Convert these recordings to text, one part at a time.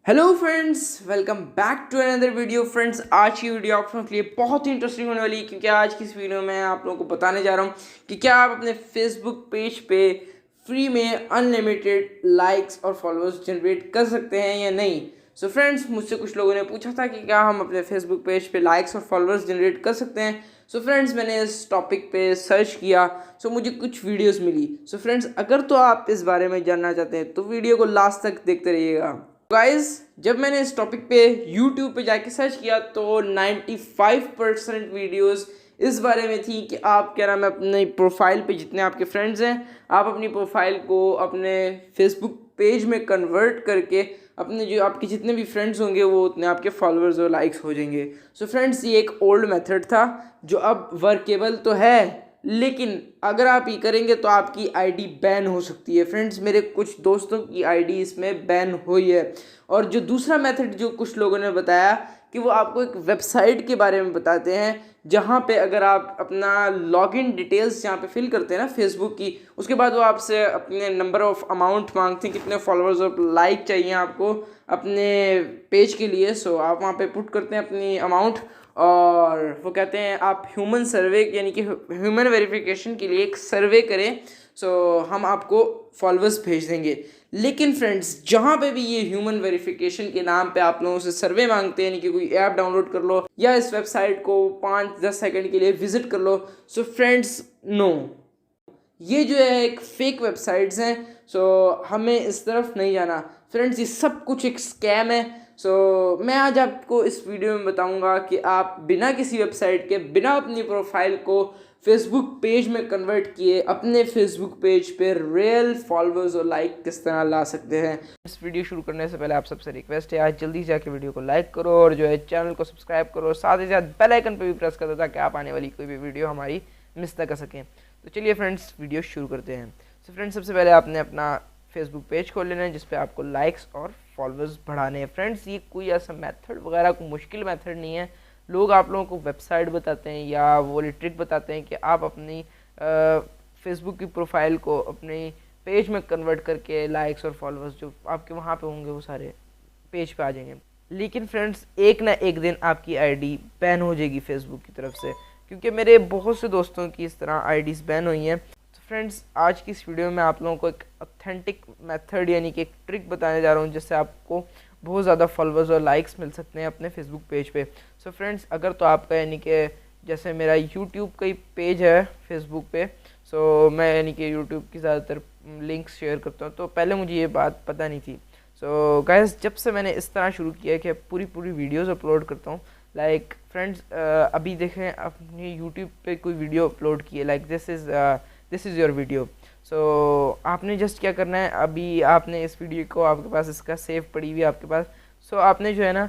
Hello friends, welcome back to another video. Friends, आज की video आप लोगों के लिए बहुत ही इंटरेस्टिंग होने वाली है, क्योंकि आज की इस वीडियो में आप लोगों को बताने जा रहा हूँ कि क्या आप अपने फेसबुक पेज पे फ्री में अनलिमिटेड लाइक्स और फॉलोअर्स जनरेट कर सकते हैं या नहीं। सो फ्रेंड्स, मुझसे कुछ लोगों ने पूछा था कि क्या हम अपने फेसबुक पेज पे लाइक्स और फॉलोअर्स जनरेट कर सकते हैं। सो फ्रेंड्स, मैंने इस टॉपिक पे सर्च किया, सो मुझे कुछ वीडियोस मिली। सो फ्रेंड्स, अगर तो आप इस बारे में जानना चाहते हैं तो वीडियो को लास्ट तक देखते रहिएगा। गाइस, जब मैंने इस टॉपिक पे YouTube पे जाके सर्च किया तो 95% वीडियोस इस बारे में थी कि आप क्या नाम है अपने प्रोफाइल पे जितने आपके फ्रेंड्स हैं, आप अपनी प्रोफाइल को अपने फेसबुक पेज में कन्वर्ट करके अपने जो आपके जितने भी फ्रेंड्स होंगे वो उतने आपके फॉलोअर्स और लाइक्स हो जाएंगे। सो फ्रेंड्स, ये एक ओल्ड मेथड था जो अब वर्केबल तो है, लेकिन अगर आप ये करेंगे तो आपकी आईडी बैन हो सकती है। फ्रेंड्स, मेरे कुछ दोस्तों की आईडी इसमें बैन हुई है। और जो दूसरा मेथड जो कुछ लोगों ने बताया कि वो आपको एक वेबसाइट के बारे में बताते हैं, जहाँ पे अगर आप अपना लॉगिन डिटेल्स जहाँ पे फिल करते हैं ना फेसबुक की, उसके बाद वो आपसे अपने नंबर ऑफ अमाउंट मांगते हैं, कितने फॉलोअर्स और लाइक चाहिए आपको अपने पेज के लिए। सो आप वहाँ पे पुट करते हैं अपनी अमाउंट, और वो कहते हैं आप ह्यूमन सर्वे यानी कि ह्यूमन वेरिफिकेशन के लिए एक सर्वे करें, सो हम आपको फॉलोअर्स भेज देंगे। लेकिन फ्रेंड्स, जहाँ पे भी ये ह्यूमन वेरिफिकेशन के नाम पे आप लोगों से सर्वे मांगते हैं, यानी कि कोई ऐप डाउनलोड कर लो या इस वेबसाइट को 5-10 सेकंड के लिए विजिट कर लो, सो फ्रेंड्स नो, ये जो है एक फेक वेबसाइट्स हैं। सो हमें इस तरफ नहीं जाना। फ्रेंड्स, ये सब कुछ एक स्कैम है। सो मैं आज आपको इस वीडियो में बताऊंगा कि आप बिना किसी वेबसाइट के, बिना अपनी प्रोफाइल को फेसबुक पेज में कन्वर्ट किए अपने फेसबुक पेज पे रियल फॉलोअर्स और लाइक किस तरह ला सकते हैं। इस वीडियो शुरू करने से पहले आप सबसे रिक्वेस्ट है, आज जल्दी जाके वीडियो को लाइक करो और जो है चैनल को सब्सक्राइब करो, साथ ही साथ बेल आइकन पर भी प्रेस कर दो ताकि आप आने वाली कोई भी वीडियो हमारी मिस ना कर सकें। तो चलिए फ्रेंड्स, वीडियो शुरू करते हैं। तो फ्रेंड्स, सबसे पहले आपने अपना फेसबुक पेज खोल लेना है जिसपे आपको लाइक्स और फॉलोअर्स बढ़ाने हैं। फ्रेंड्स, ये कोई ऐसा मेथड वगैरह कोई मुश्किल मेथड नहीं है। लोग आप लोगों को वेबसाइट बताते हैं या वो ट्रिक बताते हैं कि आप अपनी फेसबुक की प्रोफाइल को अपनी पेज में कन्वर्ट करके लाइक्स और फॉलोअर्स जो आपके वहाँ पे होंगे वो सारे पेज पे आ जाएंगे। लेकिन फ्रेंड्स, एक ना एक दिन आपकी आईडी बैन हो जाएगी फेसबुक की तरफ से, क्योंकि मेरे बहुत से दोस्तों की इस तरह आईडीज़ बैन हुई हैं। तो फ्रेंड्स, आज की इस वीडियो में आप लोगों को एक ऑथेंटिक मेथड यानी कि एक ट्रिक बताने जा रहा हूँ जिससे आपको बहुत ज़्यादा फॉलोअर्स और लाइक्स मिल सकते हैं अपने फेसबुक पेज पे। सो फ्रेंड्स, अगर तो आपका यानी कि जैसे मेरा यूट्यूब का ही पेज है फेसबुक पे, सो मैं यानी कि यूट्यूब की ज़्यादातर लिंक्स शेयर करता हूँ, तो पहले मुझे ये बात पता नहीं थी। सो गाइस, जब से मैंने इस तरह शुरू किया कि पूरी वीडियोज़ अपलोड करता हूँ, लाइक फ्रेंड्स, अभी देखें अपने यूट्यूब पे कोई वीडियो अपलोड की है, like this is your video. So आपने जस्ट क्या करना है, अभी आपने इस वीडियो को, आपके पास इसका सेव पड़ी हुई है आपके पास, सो आपने जो है ना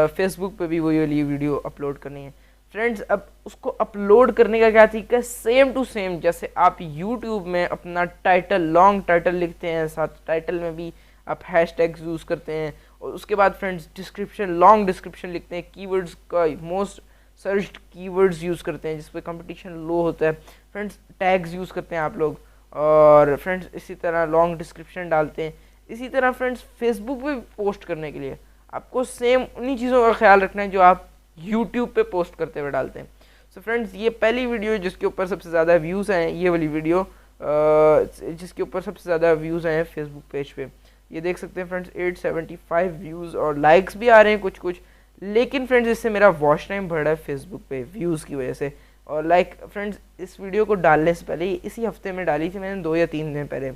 फेसबुक पे भी वही वाली वीडियो अपलोड करनी है। फ्रेंड्स, अब उसको अपलोड करने का क्या तरीका है, सेम टू सेम जैसे आप यूट्यूब में अपना टाइटल, लॉन्ग टाइटल लिखते हैं, साथ टाइटल में भी आप हैशटैग्स यूज़ करते हैं, और उसके बाद फ्रेंड्स डिस्क्रिप्शन, लॉन्ग डिस्क्रिप्शन लिखते हैं, कीवर्ड्स का मोस्ट सर्च्ड कीवर्ड्स यूज़ करते हैं जिस पे कंपटीशन लो होता है। फ्रेंड्स, टैग्स यूज़ करते हैं आप लोग, और फ्रेंड्स इसी तरह लॉन्ग डिस्क्रिप्शन डालते हैं। इसी तरह फ्रेंड्स, फेसबुक पे पोस्ट करने के लिए आपको सेम उन्हीं चीज़ों का ख्याल रखना है जो आप यूट्यूब पे पोस्ट करते हुए डालते हैं। सो फ्रेंड्स, ये पहली वीडियो जिसके ऊपर सबसे ज़्यादा व्यूज़ आए हैं, ये वाली वीडियो जिसके ऊपर सबसे ज़्यादा व्यूज़ आए हैं फेसबुक पेज पे, ये देख सकते हैं फ्रेंड्स, 875 व्यूज़ और लाइक्स भी आ रहे हैं कुछ। लेकिन फ्रेंड्स, इससे मेरा वॉच टाइम बढ़ रहा है फेसबुक पे व्यूज़ की वजह से। और लाइक फ्रेंड्स, इस वीडियो को डालने से पहले, इसी हफ्ते में डाली थी मैंने, 2 या 3 दिन पहले,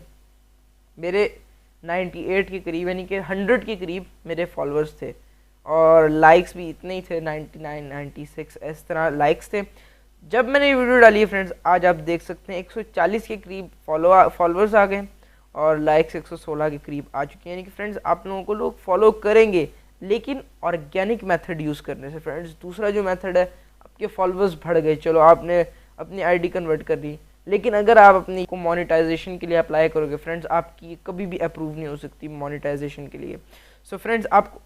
मेरे 98 के करीब यानी कि 100 के करीब मेरे फॉलोअर्स थे, और लाइक्स भी इतने ही थे, 99, 96 इस तरह लाइक्स थे। जब मैंने ये वीडियो डाली है फ्रेंड्स, आज आप देख सकते हैं 140 के करीब फॉलोअर्स आ गए और लाइक्स 116 के करीब आ चुके हैं। यानी कि फ्रेंड्स, आप लोगों को लोग फॉलो करेंगे, लेकिन ऑर्गेनिक मेथड यूज़ करने से। फ्रेंड्स, दूसरा जो मेथड है, आपके फॉलोअर्स बढ़ गए, चलो आपने अपनी आईडी कन्वर्ट कर दी, लेकिन अगर आप अपनी को मोनेटाइजेशन के लिए अप्लाई करोगे फ्रेंड्स, आपकी कभी भी अप्रूव नहीं हो सकती मोनेटाइजेशन के लिए। सो फ्रेंड्स, आप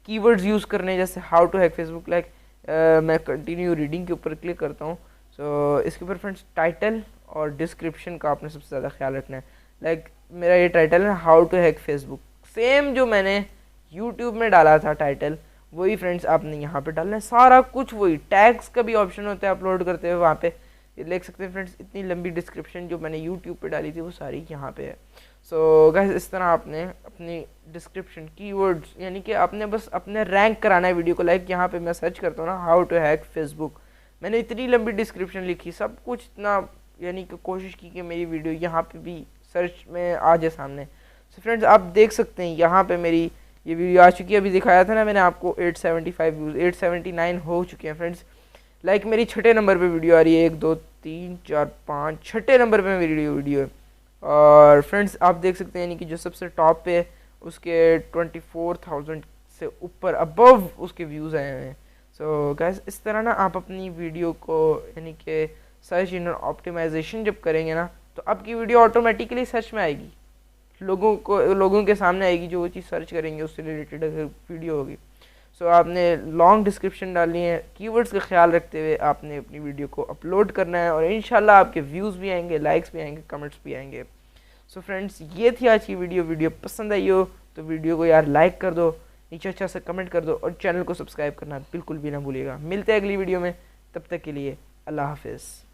कीवर्ड्स यूज़ करने जैसे how to hack Facebook, like मैं कंटिन्यू रीडिंग के ऊपर क्लिक करता हूँ। सो इसके ऊपर फ्रेंड्स टाइटल और डिस्क्रिप्शन का आपने सबसे ज़्यादा ख्याल रखना है। लाइक मेरा ये टाइटल है how to hack Facebook, same जो मैंने यूट्यूब में डाला था टाइटल, वही फ्रेंड्स आपने यहाँ पे डालना है। सारा कुछ वही, टैग्स का भी ऑप्शन होता है अपलोड करते हुए वहाँ पे, ये देख सकते हैं फ्रेंड्स। इतनी लंबी डिस्क्रिप्शन जो मैंने यूट्यूब पे डाली थी वो सारी यहाँ पे है। सो गाइस इस तरह आपने अपनी डिस्क्रिप्शन कीवर्ड्स, यानी कि आपने बस अपने रैंक कराना है वीडियो को। लाइक यहाँ पे मैं सर्च करता हूँ ना, हाउ टू हैक फेसबुक, मैंने इतनी लंबी डिस्क्रिप्शन लिखी, सब कुछ इतना, यानी कि कोशिश की कि मेरी वीडियो यहाँ पे भी सर्च में आ जाए सामने। सो फ्रेंड्स आप देख सकते हैं यहाँ पे मेरी ये वीडियो आ चुकी है। अभी दिखाया था ना मैंने आपको 875 व्यूज़, 879 हो चुके हैं फ्रेंड्स। लाइक मेरी छठे नंबर पे वीडियो आ रही है, 1 2 3 4 5 छठे नंबर पे मेरी वीडियो है। और फ्रेंड्स आप देख सकते हैं यानी कि जो सबसे टॉप पे उसके 24,000 से ऊपर अबव उसके व्यूज़ आए हैं। सो गाइस इस तरह ना आप अपनी वीडियो को, यानी कि सर्च इंजन ऑप्टिमाइजेशन जब करेंगे ना, तो आपकी वीडियो ऑटोमेटिकली सर्च में आएगी, लोगों के सामने आएगी, जो वो चीज़ सर्च करेंगे उससे रिलेटेड अगर वीडियो होगी। सो आपने लॉन्ग डिस्क्रिप्शन डालनी है, कीवर्ड्स का ख्याल रखते हुए आपने अपनी वीडियो को अपलोड करना है, और इंशाल्लाह आपके व्यूज़ भी आएंगे, लाइक्स भी आएंगे, कमेंट्स भी आएंगे। सो फ्रेंड्स ये थी आज की वीडियो पसंद आई हो तो वीडियो को यार लाइक कर दो, नीचे अच्छा सा कमेंट कर दो, और चैनल को सब्सक्राइब करना बिल्कुल भी ना भूलिएगा। मिलते हैं अगली वीडियो में, तब तक के लिए अल्लाह हाफिज़।